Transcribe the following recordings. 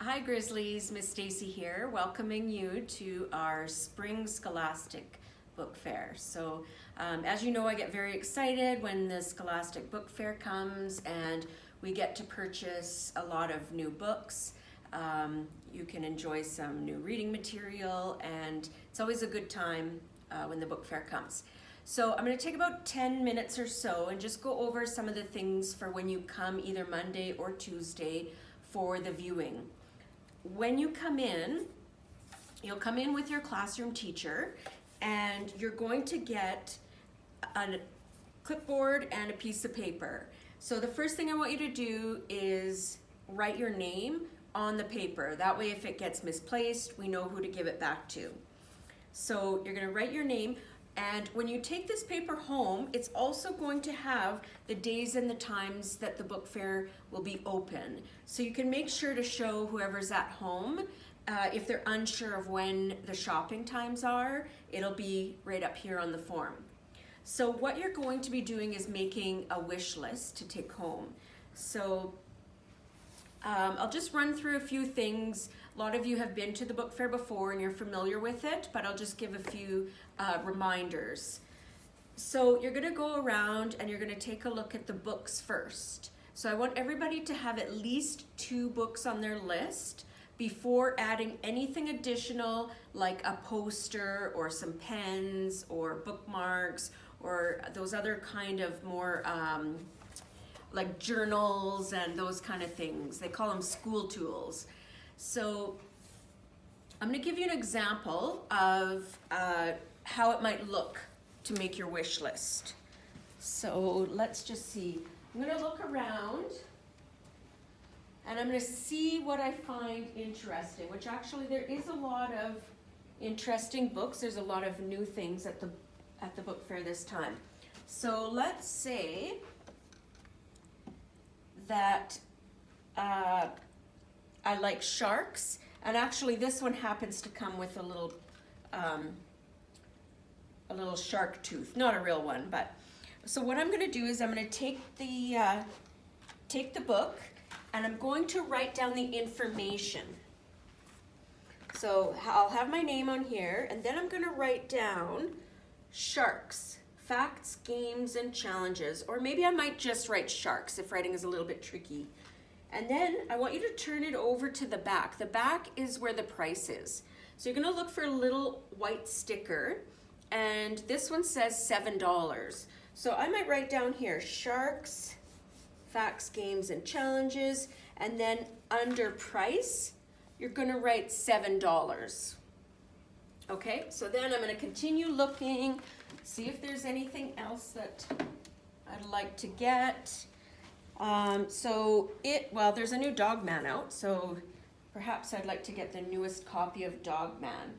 Hi Grizzlies, Miss Stacy here, welcoming you to our Spring Scholastic Book Fair. So as you know, I get very excited when the Scholastic Book Fair comes and we get to purchase a lot of new books. You can enjoy some new reading material, and it's always a good time when the book fair comes. So I'm going to take about 10 minutes or so and just go over some of the things for when you come either Monday or Tuesday for the viewing. When you come in, you'll come in with your classroom teacher, and you're going to get a clipboard and a piece of paper. So the first thing I want you to do is write your name on the paper. That way if it gets misplaced, we know who to give it back to. So you're going to write your name, and when you take this paper home, it's also going to have the days and the times that the book fair will be open. So you can make sure to show whoever's at home, if they're unsure of when the shopping times are, it'll be right up here on the form. So what you're going to be doing is making a wish list to take home. So I'll just run through a few things. A lot of you have been to the book fair before and you're familiar with it, but I'll just give a few reminders. So you're going to go around and you're going to take a look at the books first. So I want everybody to have at least 2 books on their list before adding anything additional like a poster or some pens or bookmarks or those other kind of more like journals and those kind of things. They call them school tools. So I'm going to give you an example of how it might look to make your wish list. So let's just see. I'm going to look around and I'm going to see what I find interesting, which actually there is a lot of interesting books. There's a lot of new things at the book fair this time. So let's say that I like sharks, and actually this one happens to come with a little shark tooth, not a real one, but so what I'm going to do is I'm going to take the book and I'm going to write down the information. So I'll have my name on here, and then I'm going to write down sharks, facts, games, and challenges, or maybe I might just write sharks if writing is a little bit tricky. And then I want you to turn it over to the back. The back is where the price is. So you're going to look for a little white sticker, and this one says $7. So I might write down here, sharks, facts, games, and challenges, and then under price, you're going to write $7. Okay, so then I'm going to continue looking, see if there's anything else that I'd like to get. Well, there's a new Dogman out, so perhaps I'd like to get the newest copy of Dogman.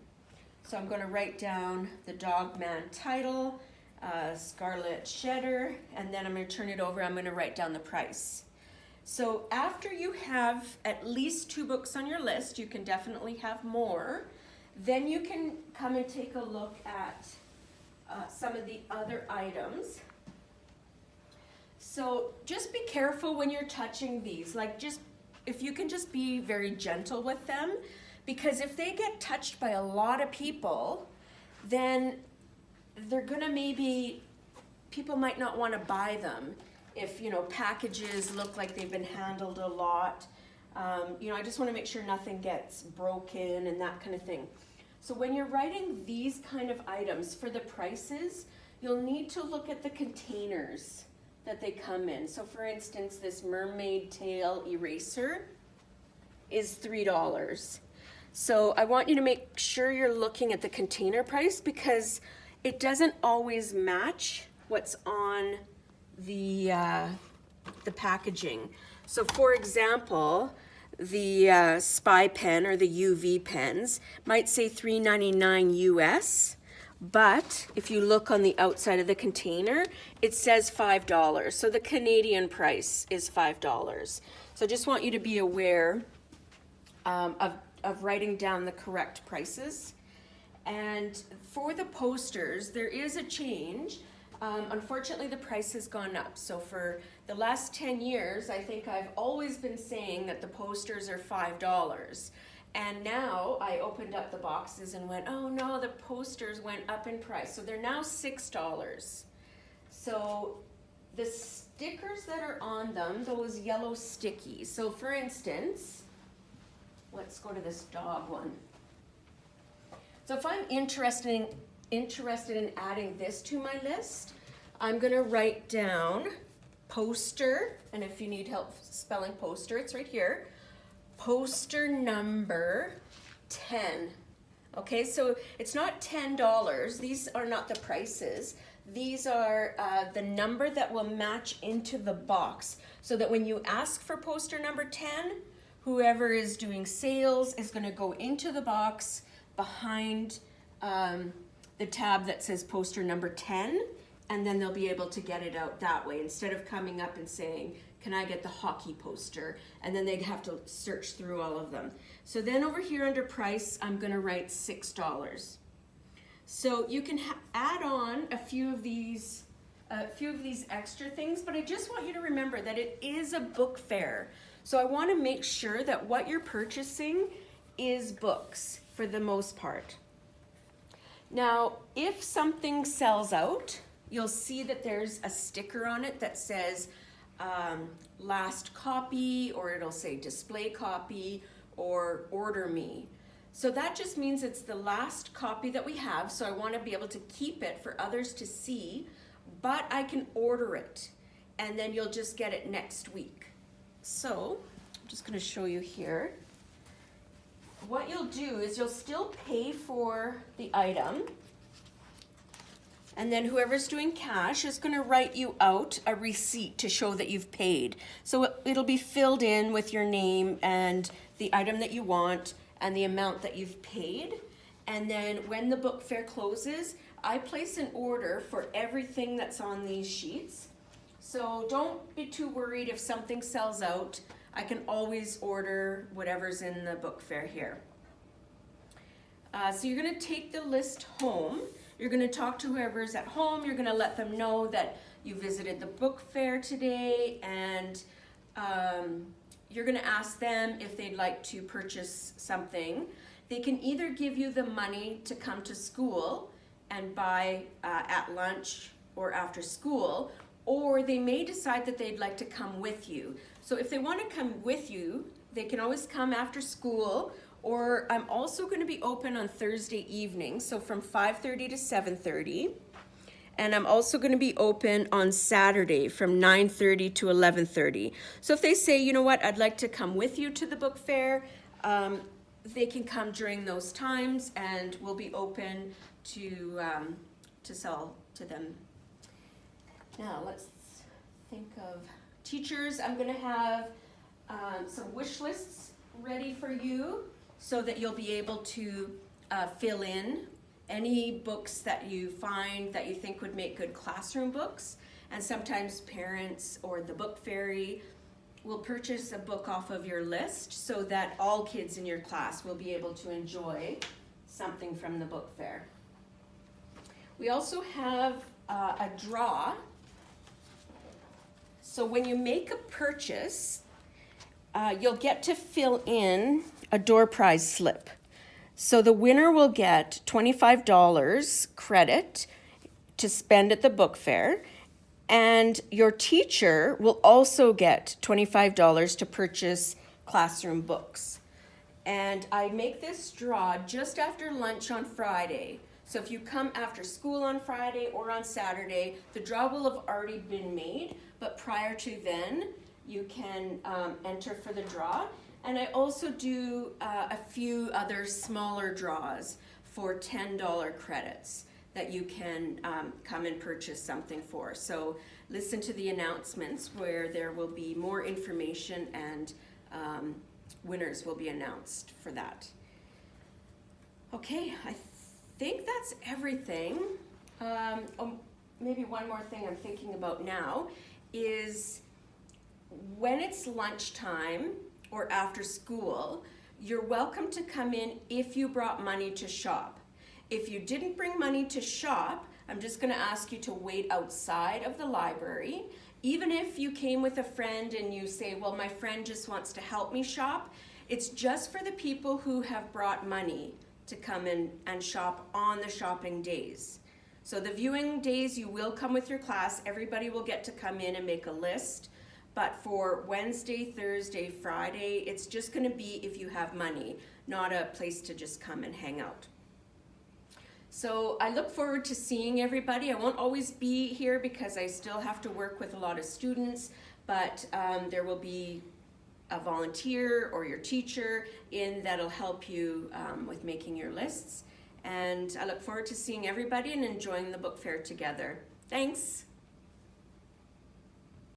So I'm going to write down the Dogman title, Scarlet Shedder, and then I'm going to turn it over. I'm going to write down the price. So after you have at least 2 books on your list, you can definitely have more. Then you can come and take a look at some of the other items. So just be careful when you're touching these. If you can just be very gentle with them, because if they get touched by a lot of people, then they're gonna people might not want to buy them if packages look like they've been handled a lot. I just want to make sure nothing gets broken and that kind of thing. So when you're writing these kind of items for the prices, you'll need to look at the containers that they come in. So for instance, this mermaid tail eraser is $3. So I want you to make sure you're looking at the container price, because it doesn't always match what's on the packaging. So for example, the Spy pen or the UV pens might say $3.99 US, but if you look on the outside of the container, it says $5. So the Canadian price is $5. So I just want you to be aware of writing down the correct prices. And for the posters, there is a change. Unfortunately, the price has gone up. So for the last 10 years, I think I've always been saying that the posters are $5. And now I opened up the boxes and went, oh no, the posters went up in price. So they're now $6. So the stickers that are on them, those yellow stickies. So for instance, let's go to this dog one. So if I'm interested in adding this to my list, I'm gonna write down poster, and if you need help spelling poster, it's right here. Poster number 10. Okay, so it's not $10. These are not the prices. These are the number that will match into the box, so that when you ask for poster number 10, whoever is doing sales is going to go into the box behind the tab that says poster number 10, and then they'll be able to get it out that way instead of coming up and saying, can I get the hockey poster? And then they'd have to search through all of them. So then over here under price, I'm going to write $6. So you can add on a few of these extra things, but I just want you to remember that it is a book fair. So I want to make sure that what you're purchasing is books for the most part. Now, if something sells out, you'll see that there's a sticker on it that says last copy, or it'll say display copy or order me. So that just means it's the last copy that we have, so I want to be able to keep it for others to see, but I can order it, and then you'll just get it next week. So I'm just going to show you here. What you'll do is you'll still pay for the item, and then whoever's doing cash is going to write you out a receipt to show that you've paid. So it'll be filled in with your name and the item that you want and the amount that you've paid. And then when the book fair closes, I place an order for everything that's on these sheets. So don't be too worried if something sells out. I can always order whatever's in the book fair here. So you're going to take the list home. You're going to talk to whoever's at home. You're going to let them know that you visited the book fair today, and you're going to ask them if they'd like to purchase something. They can either give you the money to come to school and buy at lunch or after school, or they may decide that they'd like to come with you. So if they want to come with you, they can always come after school, or I'm also going to be open on Thursday evening, so from 5:30 to 7:30. And I'm also going to be open on Saturday from 9:30 to 11:30. So if they say, you know what, I'd like to come with you to the book fair, they can come during those times, and we'll be open to sell to them. Now let's think of teachers. I'm going to have some wish lists ready for you so that you'll be able to fill in any books that you find that you think would make good classroom books. And sometimes parents or the book fairy will purchase a book off of your list so that all kids in your class will be able to enjoy something from the book fair. We also have a draw. So when you make a purchase, you'll get to fill in a door prize slip. So the winner will get $25 credit to spend at the book fair, and your teacher will also get $25 to purchase classroom books. And I make this draw just after lunch on Friday. So if you come after school on Friday or on Saturday, the draw will have already been made, but prior to then, you can enter for the draw. And I also do a few other smaller draws for $10 credits that you can come and purchase something for. So listen to the announcements where there will be more information, and winners will be announced for that. Okay, I think that's everything. Maybe one more thing I'm thinking about now is when it's lunchtime or after school, you're welcome to come in if you brought money to shop. If you didn't bring money to shop, I'm just going to ask you to wait outside of the library. Even if you came with a friend and you say, well, my friend just wants to help me shop, it's just for the people who have brought money to come in and shop on the shopping days. So the viewing days, you will come with your class. Everybody will get to come in and make a list. But for Wednesday, Thursday, Friday, it's just going to be if you have money, not a place to just come and hang out. So I look forward to seeing everybody. I won't always be here because I still have to work with a lot of students, but there will be a volunteer or your teacher in that'll help you with making your lists. And I look forward to seeing everybody and enjoying the book fair together. Thanks.